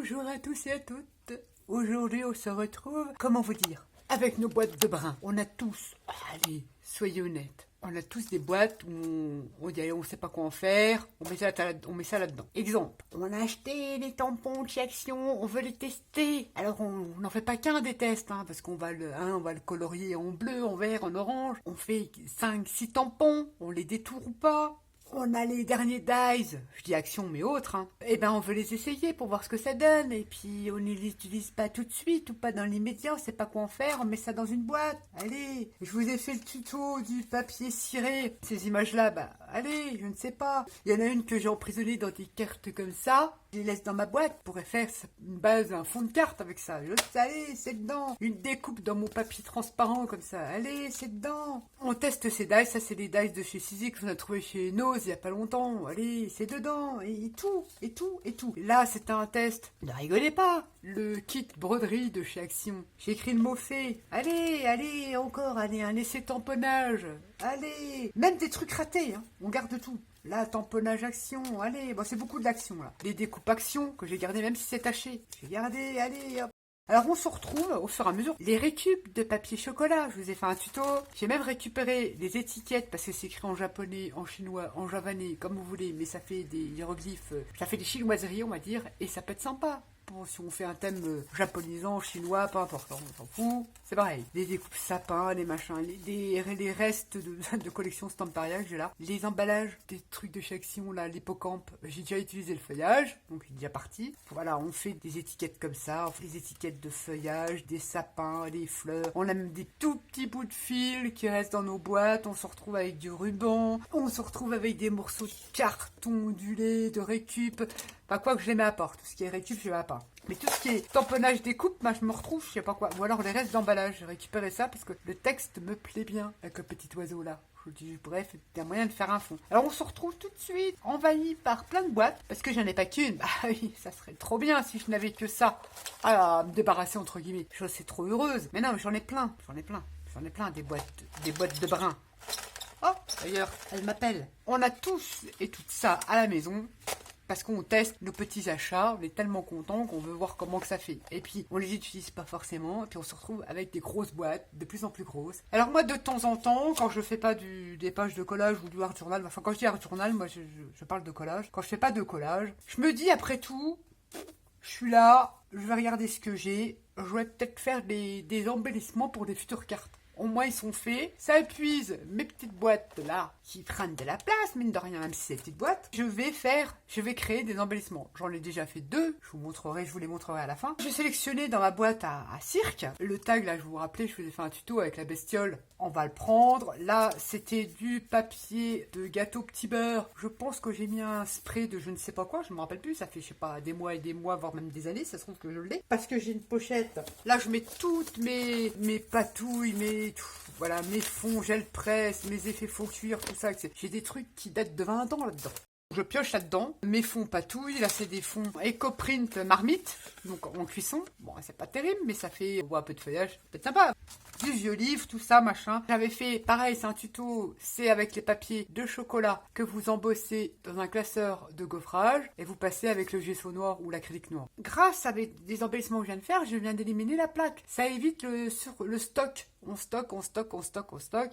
Bonjour à tous et à toutes. Aujourd'hui, on se retrouve, comment vous dire, avec nos boîtes de brin. On a tous, allez, soyez honnêtes, on a tous des boîtes où on dit, allez, on sait pas quoi en faire, on met ça là-dedans. Exemple, on a acheté des tampons de chez Action, on veut les tester. Alors, on n'en fait pas qu'un des tests, hein, parce qu'on va on va le colorier en bleu, en vert, en orange. On fait 5-6 tampons, on les détourne ou pas. On a les derniers Dyes, je dis Action mais autres, hein. Eh ben on veut les essayer pour voir ce que ça donne, et puis on ne les utilise pas tout de suite ou pas dans l'immédiat, on sait pas quoi en faire, on met ça dans une boîte. Allez, je vous ai fait le tuto du papier ciré. Ces images-là, bah allez, je ne sais pas. Il y en a une que j'ai emprisonnée dans des cartes comme ça. Je les laisse dans ma boîte, je pourrais faire une base, un fond de carte avec ça. Allez, c'est dedans. Une découpe dans mon papier transparent comme ça. Allez, c'est dedans. On teste ces dice, ça c'est les dice de chez Sizzix qu'on a trouvé chez Nose il y a pas longtemps. Allez, c'est dedans. Et tout, et tout, et tout. Là, c'est un test. Ne rigolez pas. Le kit broderie de chez Action. J'ai écrit le mot fait. Allez, allez, encore, allez, un essai tamponnage. Allez. Même des trucs ratés, hein. On garde tout. Là, tamponnage Action, allez, bon, c'est beaucoup de l'action là. Les découpes Action que j'ai gardé même si c'est taché. J'ai gardé, allez, hop. Alors on se retrouve au fur et à mesure. Les récup de papier chocolat, je vous ai fait un tuto. J'ai même récupéré les étiquettes parce que c'est écrit en japonais, en chinois, en javanais, comme vous voulez, mais ça fait des hiéroglyphes, ça fait des chinoiseries on va dire, et ça peut être sympa. Bon, si on fait un thème japonisant, chinois, peu importe, on s'en fout, c'est pareil. Les découpes sapins, les machins, les restes de collection Stamparia que j'ai là, les emballages des trucs de chez Action, là, l'hippocampe, j'ai déjà utilisé le feuillage, donc il est déjà parti. Voilà, on fait des étiquettes comme ça, on fait des étiquettes de feuillage, des sapins, des fleurs, on a même des tout petits bouts de fil qui restent dans nos boîtes, on se retrouve avec du ruban, on se retrouve avec des morceaux de carton ondulé, de récup. Pas quoi que je les mets à part. Tout ce qui est récup, je les mets à part. Mais tout ce qui est tamponnage découpe, bah, je me retrouve, je sais pas quoi. Ou alors les restes d'emballage. J'ai récupéré ça parce que le texte me plaît bien avec le petit oiseau là. Je dis, bref, il y a moyen de faire un fond. Alors on se retrouve tout de suite envahi par plein de boîtes. Parce que j'en ai pas qu'une. Bah oui, ça serait trop bien si je n'avais que ça. Ah, me débarrasser entre guillemets. Je suis trop heureuse. Mais non, mais j'en ai plein. J'en ai plein des boîtes de brin. Oh, d'ailleurs, elle m'appelle. On a tous et toutes ça à la maison. Parce qu'on teste nos petits achats, on est tellement content qu'on veut voir comment que ça fait. Et puis, on les utilise pas forcément, et puis on se retrouve avec des grosses boîtes, de plus en plus grosses. Alors moi, de temps en temps, quand je fais pas des pages de collage ou du art journal, enfin quand je dis art journal, moi je parle de collage. Quand je fais pas de collage, je me dis après tout, je suis là, je vais regarder ce que j'ai, je vais peut-être faire des embellissements pour des futures cartes. Au moins ils sont faits, ça épuise mes petites boîtes là qui prennent de la place, mine de rien, même si c'est des petites boîtes. Je vais créer des embellissements. J'en ai déjà fait 2, je vous les montrerai à la fin. J'ai sélectionné dans ma boîte à cirque. Le tag là, je vous rappelais, je vous ai fait un tuto avec la bestiole. On va le prendre. Là, c'était du papier de gâteau petit beurre. Je pense que j'ai mis un spray de je ne sais pas quoi, je me rappelle plus. Ça fait, je sais pas, des mois et des mois, voire même des années. Ça se trouve que je l'ai. Parce que j'ai une pochette. Là, je mets toutes mes patouilles, voilà, mes fonds, gel presse, mes effets faux cuir, tout ça. J'ai des trucs qui datent de 20 ans là-dedans. Je pioche là-dedans, mes fonds patouilles, là c'est des fonds EcoPrint marmite, donc en cuisson. Bon, c'est pas terrible, mais ça fait un peu de feuillage, peut-être sympa. Du vieux livre, tout ça, machin. J'avais fait, pareil, c'est un tuto, c'est avec les papiers de chocolat que vous embossez dans un classeur de gaufrage et vous passez avec le gesso noir ou l'acrylique noir. Grâce à des embellissements que je viens de faire, je viens d'éliminer la plaque. Ça évite le stock. On stocke,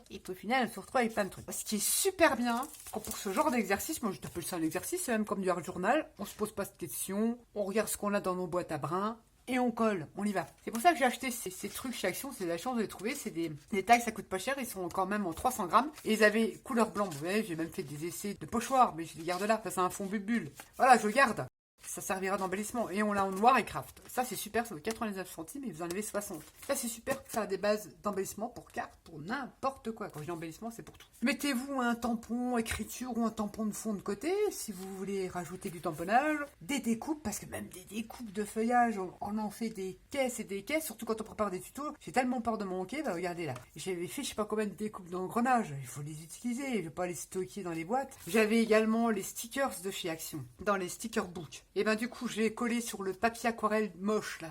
et puis au final, on se retrouve avec plein de trucs. Ce qui est super bien, pour ce genre d'exercice, moi je t'appelle ça un exercice, c'est même comme du art journal, on se pose pas de questions, on regarde ce qu'on a dans nos boîtes à brin, et on colle, on y va. C'est pour ça que j'ai acheté ces trucs chez Action, c'est la chance de les trouver, c'est des tailles, ça coûte pas cher, ils sont quand même en 300 grammes, et ils avaient couleur blanc, vous voyez, j'ai même fait des essais de pochoir, mais je les garde là, ça c'est un fond bulbule. Voilà, je le garde. Ça servira d'embellissement. Et on l'a en noir et craft. Ça, c'est super. Ça vaut 99 centimes et vous en avez 60. Ça, c'est super pour faire des bases d'embellissement pour cartes, pour n'importe quoi. Quand je dis embellissement, c'est pour tout. Mettez-vous un tampon écriture ou un tampon de fond de côté si vous voulez rajouter du tamponnage. Des découpes, parce que même des découpes de feuillage, on en fait des caisses et des caisses. Surtout quand on prépare des tutos. J'ai tellement peur de manquer. Bah, regardez là. J'avais fait je sais pas combien de découpes d'engrenage. Il faut les utiliser. Je vais pas les stocker dans les boîtes. J'avais également les stickers de chez Action. Dans les sticker books. Et ben du coup, je l'ai collé sur le papier aquarelle moche là.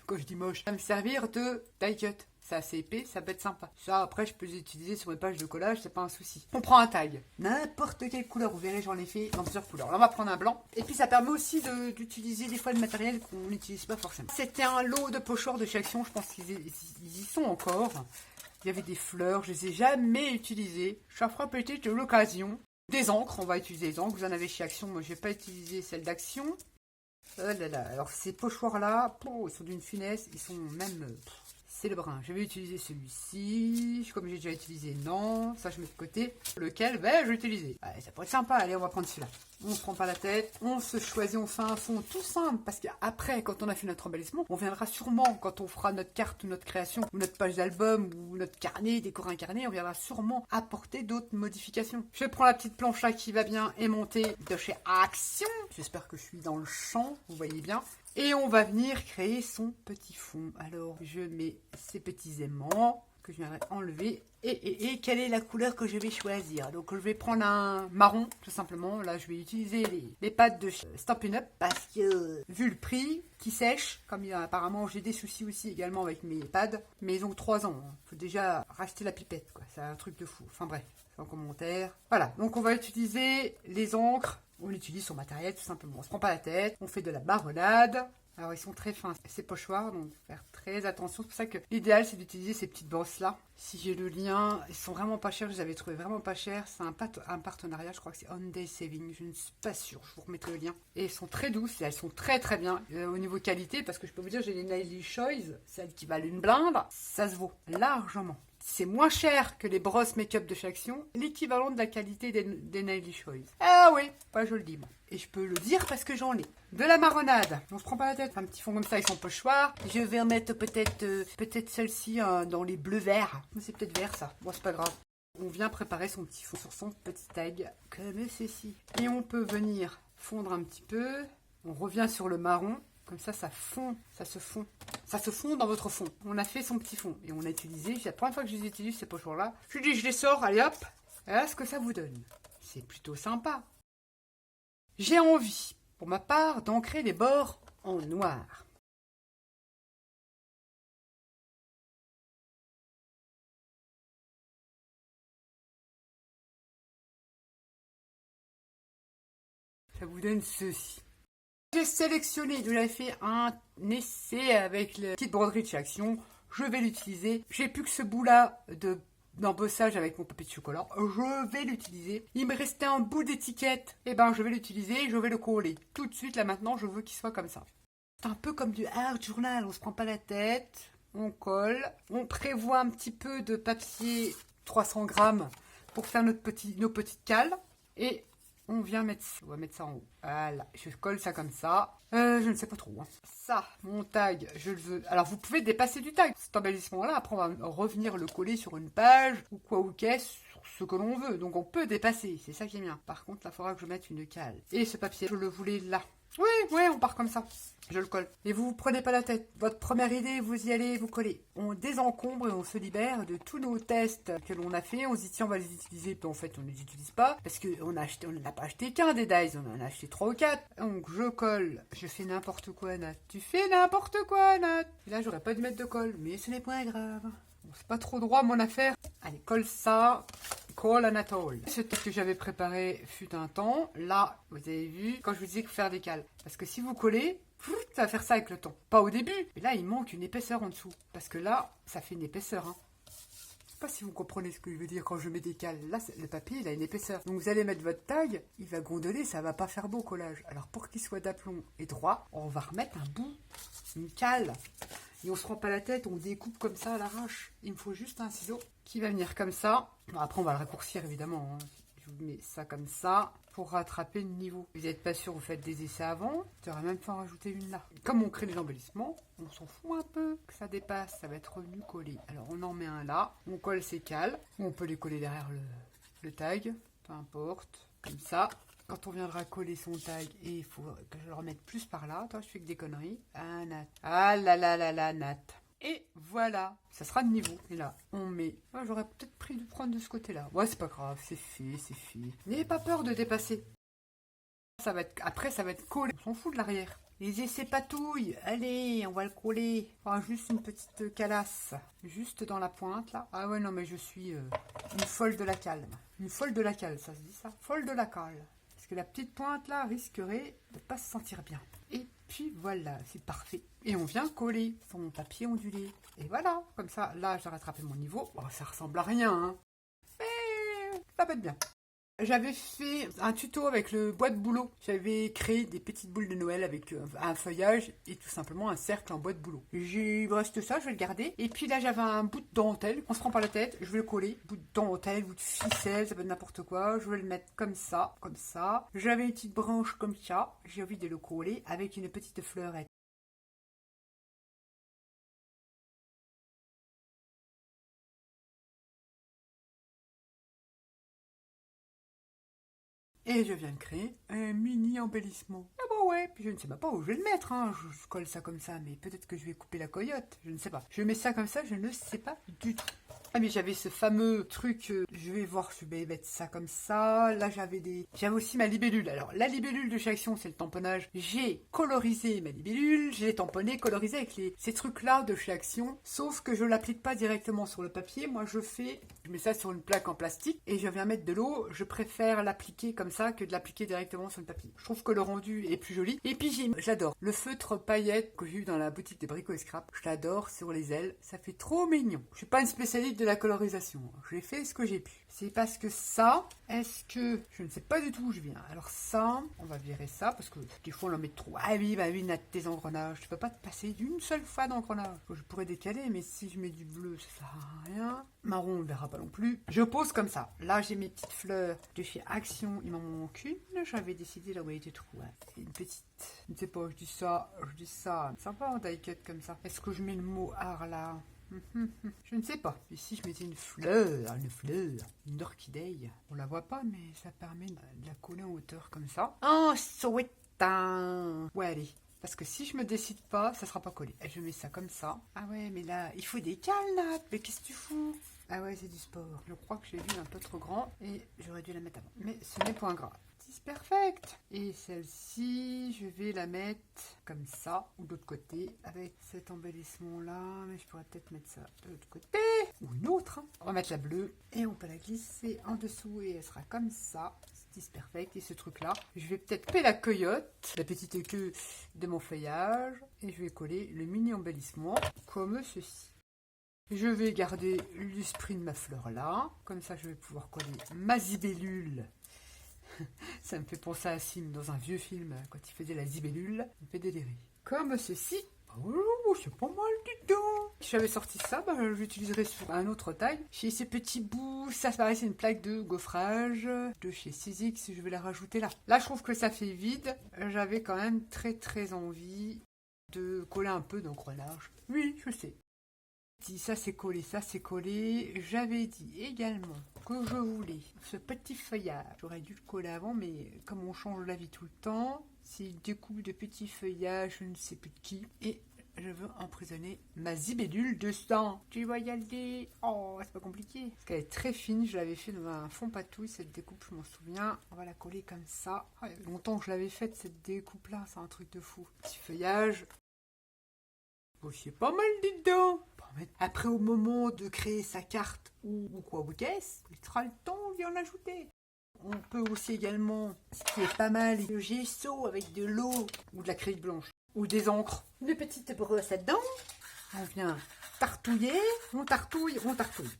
Quand je dis moche, ça va me servir de die cut. c'est assez épais, ça peut être sympa. Ça, après, je peux les utiliser sur mes pages de collage, c'est pas un souci. On prend un tag, n'importe quelle couleur, vous verrez, j'en ai fait dans plusieurs couleurs. Là, on va prendre un blanc. Et puis, ça permet aussi d'utiliser des fois le matériel qu'on n'utilise pas forcément. C'était un lot de pochoirs de chez Action, je pense qu'ils y sont encore. Il y avait des fleurs, je les ai jamais utilisées. Ça fera peut-être de l'occasion. Des encres, on va utiliser les encres. Vous en avez chez Action, moi, je vais pas utiliser celle d'Action. Oh là là. Alors ces pochoirs-là, ils sont d'une finesse, ils sont même... c'est le brun. Je vais utiliser celui-ci. Comme j'ai déjà utilisé, non. Ça, je mets de côté. Lequel, je vais utiliser. Allez, ça pourrait être sympa. Allez, on va prendre celui-là. On ne se prend pas la tête. On se choisit, on fait un fond tout simple. Parce qu'après, quand on a fait notre embellissement, on viendra sûrement, quand on fera notre carte ou notre création, ou notre page d'album, ou notre carnet, décorer un carnet, on viendra sûrement apporter d'autres modifications. Je prends la petite planche là qui va bien aimanter de chez Action. J'espère que je suis dans le champ, vous voyez bien. Et on va venir créer son petit fond. Alors, je mets ces petits aimants que je viendrai enlever. Et quelle est la couleur que je vais choisir? Donc, je vais prendre un marron, tout simplement. Là, je vais utiliser les pattes de Stampin' Up parce que, vu le prix qui sèche, comme apparemment j'ai des soucis aussi également avec mes pads, mais ils ont 3 ans. Il faut déjà racheter la pipette, quoi. C'est un truc de fou. Enfin bref, c'est en commentaire. Voilà, donc on va utiliser les encres. On utilise son matériel tout simplement. On se prend pas la tête, on fait de la marronade. Alors ils sont très fins, ces pochoirs, donc faire très attention. C'est pour ça que l'idéal c'est d'utiliser ces petites brosses là. Si j'ai le lien, ils sont vraiment pas chers, je les avais trouvés vraiment pas chers. C'est un partenariat, je crois que c'est On Day Saving, je ne suis pas sûre, je vous remettrai le lien. Et elles sont très douces et elles sont très très bien au niveau qualité, parce que je peux vous dire, j'ai les Naily Choice, celles qui valent une blinde, ça se vaut largement. C'est moins cher que les brosses make-up de chez Action, l'équivalent de la qualité des Naily Choice. Ah oui, pas je le dis moi. Et je peux le dire parce que j'en ai. De la marronade. On se prend pas la tête. Un petit fond comme ça avec son pochoir. Je vais remettre peut-être celle-ci dans les bleus verts. C'est peut-être vert ça. Bon, c'est pas grave. On vient préparer son petit fond sur son petit tag comme ceci. Et on peut venir fondre un petit peu. On revient sur le marron. Comme ça, ça fond, ça se fond. Ça se fond dans votre fond. On a fait son petit fond. Et on a utilisé, c'est la première fois que je les utilise ces pochoirs-là. Je dis, je les sors, allez hop. Et là, ce que ça vous donne. C'est plutôt sympa. J'ai envie, pour ma part, d'ancrer les bords en noir. Ça vous donne ceci. J'ai sélectionné, je l'ai fait un essai avec la petite broderie de chez Action. Je vais l'utiliser. J'ai plus que ce bout-là d'embossage avec mon papier de chocolat. Je vais l'utiliser. Il me restait un bout d'étiquette. Eh ben, je vais l'utiliser et je vais le coller. Tout de suite, là maintenant, je veux qu'il soit comme ça. C'est un peu comme du art journal. On se prend pas la tête. On colle. On prévoit un petit peu de papier 300 grammes pour faire nos petites cales. Et on vient mettre ça. On va mettre ça en haut. Voilà. Je colle ça comme ça. Je ne sais pas trop. Hein. Ça, mon tag, je le veux. Alors, vous pouvez dépasser du tag. Cet embellissement-là, après, on va revenir le coller sur une page ou quoi ou qu'est-ce, sur ce que l'on veut. Donc, on peut dépasser. C'est ça qui est bien. Par contre, là, il faudra que je mette une cale. Et ce papier, je le voulais là. Oui, on part comme ça. Je le colle. Et vous prenez pas la tête. Votre première idée, vous y allez, vous collez. On désencombre et on se libère de tous nos tests que l'on a fait. On se dit, tiens, on va les utiliser. Puis en fait, on ne les utilise pas. Parce qu'on n'a pas acheté qu'un des dies. On en a acheté 3 ou 4. Donc, je colle. Je fais n'importe quoi, Nat. Tu fais n'importe quoi, Nat. Et là, j'aurais pas dû mettre de colle. Mais ce n'est pas grave. Bon, c'est pas trop droit, mon affaire. Allez, colle ça. Colle Anatole. Ce test que j'avais préparé fut un temps. Là, vous avez vu, quand je vous disais que faire des cales. Parce que si vous collez, ça va faire ça avec le temps. Pas au début. Mais là, il manque une épaisseur en dessous. Parce que là, ça fait une épaisseur. Hein. Je sais pas si vous comprenez ce que je veux dire quand je mets des cales. Là, le papier, il a une épaisseur. Donc vous allez mettre votre tag, il va gondoler, ça va pas faire beau collage. Alors pour qu'il soit d'aplomb et droit, on va remettre un bout, une cale. Et on se prend pas la tête, on découpe comme ça à l'arrache. Il me faut juste un ciseau qui va venir comme ça. Bon, après, on va le raccourcir évidemment. Hein. Je vous mets ça comme ça pour rattraper le niveau. Vous n'êtes pas sûr, vous faites des essais avant. J'aurais même pas en rajouter une là. Comme on crée les embellissements, on s'en fout un peu que ça dépasse. Ça va être revenu collé. Alors, on en met un là. On colle ces cales. On peut les coller derrière le tag. Peu importe. Comme ça. Quand on viendra coller son tag, et il faut que je le remette plus par là. Toi, je fais que des conneries. Ah, Nat. Ah là là là là, Nat. Et voilà, ça sera de niveau. Et là, on met... Ah, j'aurais peut-être pris de prendre de ce côté-là. Ouais, c'est pas grave, c'est fait, c'est fait. N'ayez pas peur de dépasser. Ça va être... Après, ça va être collé. On s'en fout de l'arrière. Les essais patouilles, allez, on va le coller. Enfin, juste une petite calasse, juste dans la pointe là. Ah ouais, non, mais je suis une folle de la calme. Une folle de la cale, ça se dit ça? Folle de la cale. Parce que la petite pointe là risquerait de pas se sentir bien. Et puis voilà, c'est parfait. Et on vient coller sur mon papier ondulé. Et voilà, comme ça, là j'ai rattrapé mon niveau. Bon, ça ressemble à rien, hein. Mais ça peut être bien. J'avais fait un tuto avec le bois de bouleau. J'avais créé des petites boules de Noël avec un feuillage et tout simplement un cercle en bois de bouleau. Il me reste ça, je vais le garder. Et puis là, j'avais un bout de dentelle. On se prend par la tête, je vais le coller. Bout de dentelle, bout de ficelle, ça peut être n'importe quoi. Je vais le mettre comme ça, comme ça. J'avais une petite branche comme ça. J'ai envie de le coller avec une petite fleurette. Et je viens de créer un mini embellissement. Ah bah ouais, puis je ne sais pas où je vais le mettre, hein. Je colle ça comme ça, mais peut-être que je vais couper la coyote, je ne sais pas. Je mets ça comme ça, je ne sais pas du tout. Ah mais j'avais ce fameux truc, je vais voir, je vais mettre ça comme ça. Là j'avais aussi ma libellule. Alors la libellule de chez Action, c'est le tamponnage. J'ai colorisé ma libellule, j'ai tamponné, colorisé avec ces trucs-là de chez Action. Sauf que je l'applique pas directement sur le papier. Moi je mets ça sur une plaque en plastique et je viens mettre de l'eau. Je préfère l'appliquer comme ça que de l'appliquer directement sur le papier. Je trouve que le rendu est plus joli. Et puis j'adore le feutre paillette que j'ai eu dans la boutique de Brico et Scrap. Je l'adore sur les ailes, ça fait trop mignon. Je suis pas une spécialiste de la colorisation. J'ai fait ce que j'ai pu. C'est parce que ça, je ne sais pas du tout où je viens. Alors ça, on va virer ça parce que des fois on en met trop. Ah oui, bah oui, tes engrenages. Tu peux pas te passer d'une seule fois d'engrenage. Je pourrais décaler, mais si je mets du bleu, ça sert à rien. Marron, on ne verra pas non plus. Je pose comme ça. Là, j'ai mes petites fleurs de chez Action. Il m'en manque une. J'avais décidé là où elle était trop. Une petite. Je ne sais pas, je dis ça. Sympa en die cut comme ça. Est-ce que je mets le mot art là? Je ne sais pas. Ici, je mettais une fleur, une orchidée. On la voit pas, mais ça permet de la coller en hauteur comme ça. Oh, souhaitant. Ouais, allez. Parce que si je me décide pas, ça sera pas collé. Je mets ça comme ça. Ah ouais, mais là, il faut des cales, là. Mais qu'est-ce que tu fous? Ah ouais, c'est du sport. Je crois que j'ai vu un peu trop grand et j'aurais dû la mettre avant. Mais ce n'est point grave. C'est perfect. Et celle-ci, je vais la mettre comme ça, ou de l'autre côté, avec cet embellissement-là. Mais je pourrais peut-être mettre ça de l'autre côté, ou une autre. Hein. On va mettre la bleue, et on peut la glisser en dessous, et elle sera comme ça. C'est perfect. Et ce truc-là, je vais peut-être couper la coyote, la petite queue de mon feuillage, et je vais coller le mini embellissement, comme ceci. Je vais garder l'esprit de ma fleur là, comme ça je vais pouvoir coller ma zibellule. Ça me fait penser à Sim dans un vieux film, quand il faisait la zibellule, ça me fait délirer. Comme ceci. Oh, c'est pas mal, dis donc. Si j'avais sorti ça, j'utiliserais sur un autre taille. Chez ces petits bouts, ça paraît c'est une plaque de gaufrage de chez Sizzix, je vais la rajouter là. Là, je trouve que ça fait vide. J'avais quand même très envie de coller un peu d'engrenage. Oui, je sais. Ça c'est collé. J'avais dit également que je voulais ce petit feuillage. J'aurais dû le coller avant, mais comme on change la vie tout le temps, c'est une découpe de petits feuillages, je ne sais plus de qui. Et je veux emprisonner ma zibellule de sang. Tu vas y aller. Oh, c'est pas compliqué. Parce qu'elle est très fine, je l'avais fait dans un fond patouille, cette découpe, je m'en souviens. On va la coller comme ça. Ah, il y a longtemps que je l'avais faite, cette découpe-là, c'est un truc de fou. Petit feuillage. Oh, c'est pas mal, dis donc. Après, au moment de créer sa carte ou quoi ou qu'est-ce, il sera le temps, on vient l'ajouter. On peut aussi également, ce qui est pas mal, le gesso avec de l'eau ou de l'acrylique blanche ou des encres. Une petite brosse à dents. On vient tartouiller, on tartouille.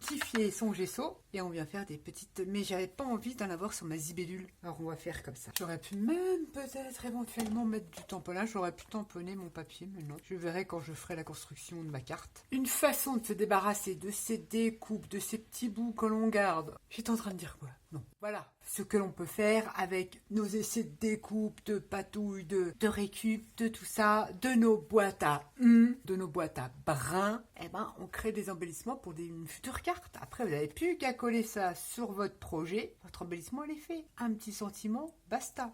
Tifier son gesso et on vient faire des petites... Mais j'avais pas envie d'en avoir sur ma zibellule. Alors on va faire comme ça. J'aurais pu même peut-être éventuellement mettre du tamponnage. J'aurais pu tamponner mon papier, mais non. Je verrai quand je ferai la construction de ma carte. Une façon de se débarrasser de ces découpes, de ces petits bouts que l'on garde. J'étais en train de dire quoi? Non. Voilà ce que l'on peut faire avec nos essais de découpe, de patouille, de récup, de tout ça, de nos boîtes à de nos boîtes à brins. Eh ben, on crée des embellissements pour une future carte. Après, vous n'avez plus qu'à coller ça sur votre projet. Votre embellissement, il est fait. Un petit sentiment, basta.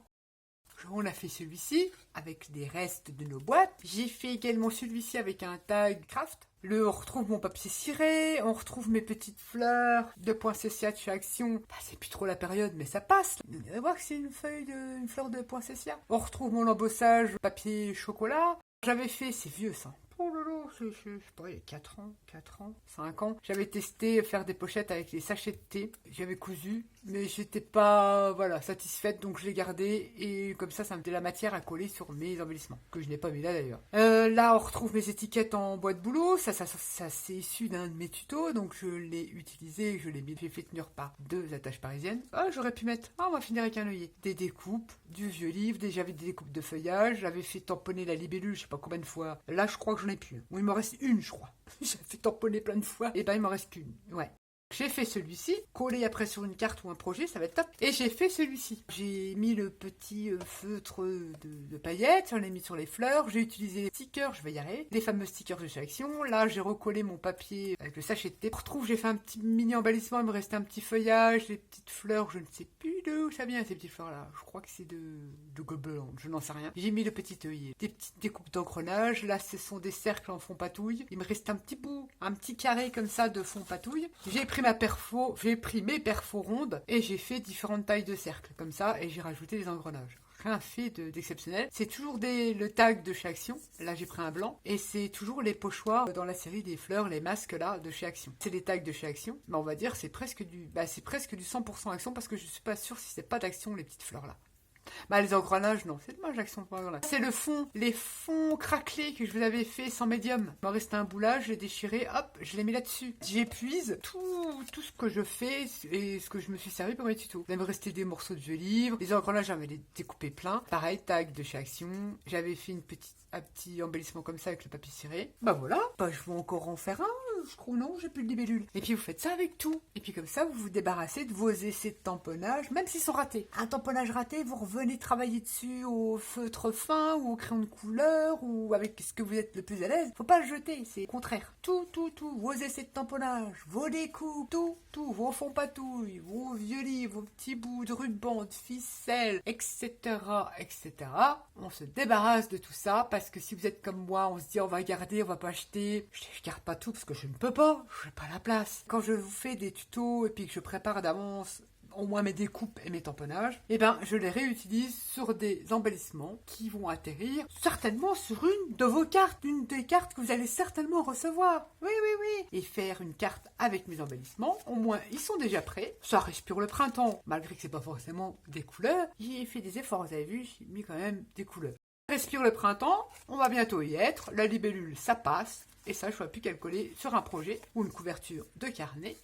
On a fait celui-ci avec des restes de nos boîtes. J'ai fait également celui-ci avec un tag craft. On retrouve mon papier ciré, on retrouve mes petites fleurs de poinsettia de chez Action. Bah, c'est plus trop la période, mais ça passe. Vous allez voir que c'est une fleur de poinsettia. On retrouve mon embossage papier chocolat. J'avais fait, c'est vieux ça. Oh là là, je sais pas, il y a 4 ans, 5 ans. J'avais testé faire des pochettes avec les sachets de thé. J'avais cousu, mais j'étais pas, satisfaite, donc je l'ai gardé. Et comme ça me fait la matière à coller sur mes embellissements, que je n'ai pas mis là d'ailleurs. Là, on retrouve mes étiquettes en bois de boulot. Ça c'est issu d'un de mes tutos, donc je l'ai utilisé, j'ai fait tenir par 2 attaches parisiennes. Ah, j'aurais pu mettre, on va finir avec un œillet. Des découpes, du vieux livre, j'avais des découpes de feuillage, j'avais fait tamponner la libellule, je sais pas combien de fois. Là, je crois que j'en ai plus. Ou il m'en reste une, je crois. J'ai fait tamponner plein de fois. Et ben, il m'en reste qu'une. Ouais. J'ai fait celui-ci, collé après sur une carte ou un projet, ça va être top. Et j'ai fait celui-ci. J'ai mis le petit feutre de paillettes, j'en ai mis sur les fleurs, j'ai utilisé les stickers, je vais y arriver, les fameux stickers de chez Action. Là, j'ai recollé mon papier avec le sachet de thé. Je retrouve, j'ai fait un petit mini embellissement, il me restait un petit feuillage, les petites fleurs, je ne sais plus d'où ça vient ces petites fleurs-là. Je crois que c'est de Gobelin, je n'en sais rien. J'ai mis le petit œillet, des petites découpes d'engrenage. Là, ce sont des cercles en fond patouille. Il me reste un petit bout, un petit carré comme ça de fond patouille. J'ai pris mes perfos rondes et j'ai fait différentes tailles de cercles comme ça et j'ai rajouté des engrenages. Rien fait d'exceptionnel. C'est toujours le tag de chez Action. Là, j'ai pris un blanc. Et c'est toujours les pochoirs dans la série des fleurs, les masques là, de chez Action. C'est les tags de chez Action. Mais on va dire c'est presque du 100% Action parce que je suis pas sûre si c'est pas d'Action les petites fleurs là. Bah les engrenages, non, c'est dommage Action. C'est le fond, les fonds craquelés que je vous avais fait sans médium. Il m'en restait un boulage, je l'ai déchiré, hop, je l'ai mis là-dessus. J'épuise tout ce que je fais et ce que je me suis servi pour mes tutos. Il me restait des morceaux de vieux livres, les engrenages, j'avais les découpés plein. Pareil, tag de chez Action. J'avais fait un petit embellissement comme ça avec le papier ciré. Bah voilà, bah je vais encore en faire un. Je crois non, j'ai plus de libellule. Et puis vous faites ça avec tout. Et puis comme ça, vous vous débarrassez de vos essais de tamponnage, même s'ils sont ratés. Un tamponnage raté, vous revenez travailler dessus au feutre fin ou au crayon de couleur ou avec ce que vous êtes le plus à l'aise. Faut pas le jeter, c'est le contraire. Tout. Vos essais de tamponnage, vos découpes, tout, vos fonds patouilles, vos vieux livres, vos petits bouts de ruban, de ficelle, etc. On se débarrasse de tout ça parce que si vous êtes comme moi, on se dit on va garder, on va pas acheter. Je garde pas tout parce que je ne peux pas, je n'ai pas la place. Quand je vous fais des tutos et puis que je prépare d'avance au moins mes découpes et mes tamponnages, et ben je les réutilise sur des embellissements qui vont atterrir certainement sur une de vos cartes, une des cartes que vous allez certainement recevoir. Oui. Et faire une carte avec mes embellissements, au moins ils sont déjà prêts. Ça respire le printemps, malgré que c'est pas forcément des couleurs. J'ai fait des efforts, vous avez vu, j'ai mis quand même des couleurs. Respire le printemps, on va bientôt y être. La libellule, ça passe. Et ça, je ne vois plus qu'à le coller sur un projet ou une couverture de carnet.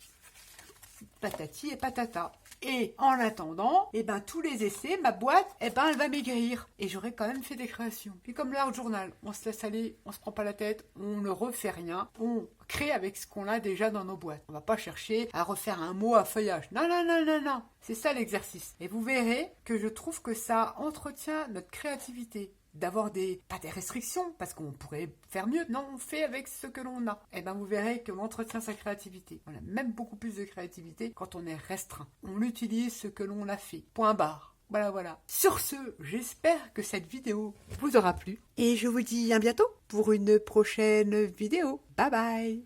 Patati et patata. Et en attendant, tous les essais, ma boîte, elle va maigrir. Et j'aurais quand même fait des créations. Puis comme l'art journal, on se laisse aller, on se prend pas la tête, on ne refait rien, on crée avec ce qu'on a déjà dans nos boîtes. On va pas chercher à refaire un mot à feuillage. Non. C'est ça l'exercice. Et vous verrez que je trouve que ça entretient notre créativité. D'avoir pas des restrictions, parce qu'on pourrait faire mieux. Non, on fait avec ce que l'on a. Et vous verrez qu'on entretient sa créativité. On a même beaucoup plus de créativité quand on est restreint. On utilise ce que l'on a fait. Point barre. Voilà. Sur ce, j'espère que cette vidéo vous aura plu. Et je vous dis à bientôt pour une prochaine vidéo. Bye bye.